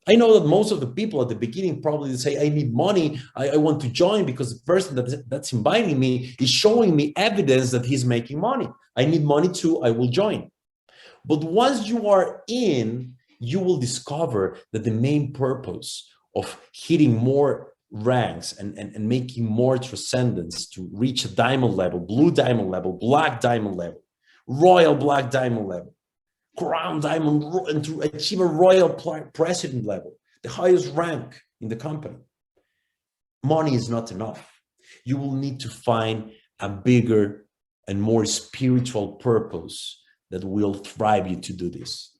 S1: I know that most of the people at the beginning probably say, I need money, I want to join because the person that's inviting me is showing me evidence that he's making money. I need money too, I will join. But once you are in, you will discover that the main purpose of hitting more ranks and making more transcendence to reach a diamond level, blue diamond level, black diamond level, royal black diamond level, crown diamond, and to achieve a royal president level, the highest rank in the company. Money is not enough. You will need to find a bigger and more spiritual purpose that will drive you to do this.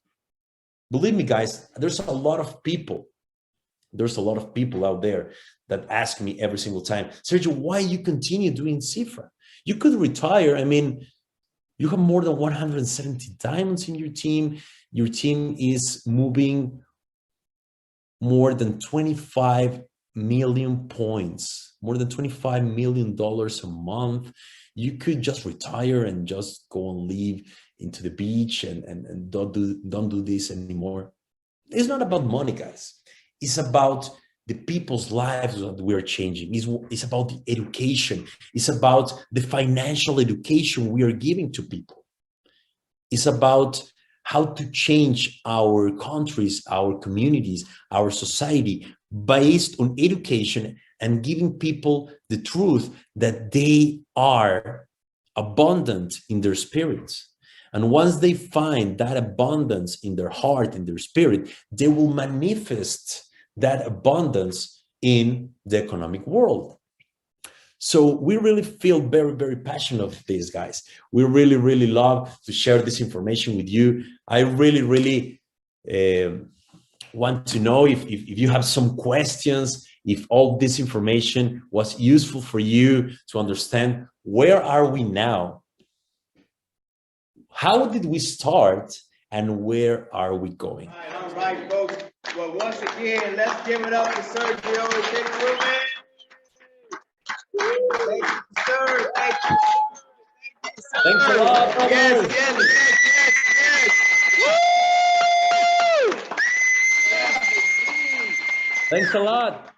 S1: Believe me, guys, there's a lot of people out there that ask me every single time, Sergio, why you continue doing Zifra? You could retire. I mean, you have more than 170 diamonds in your team. Your team is moving more than 25 million points, more than $25 million a month. You could just retire and just go and live into the beach and don't do this anymore. It's not about money, guys. It's about the people's lives that we are changing. It's about the education. It's about the financial education we are giving to people. It's about how to change our countries, our communities, our society based on education and giving people the truth that they are abundant in their spirits. And once they find that abundance in their heart, in their spirit, they will manifest that abundance in the economic world. So we really feel very, very passionate of this, guys. We really, really love to share this information with you. I really, really want to know if you have some questions, if all this information was useful for you to understand where are we now, how did we start, and where are we going?
S3: All right, folks. Well, once again, let's give it up to Sergio. Thank you, man. Thank you, sir. Thank you.
S1: Thanks a lot, brothers.
S3: Yes. Woo!
S1: Thanks a lot.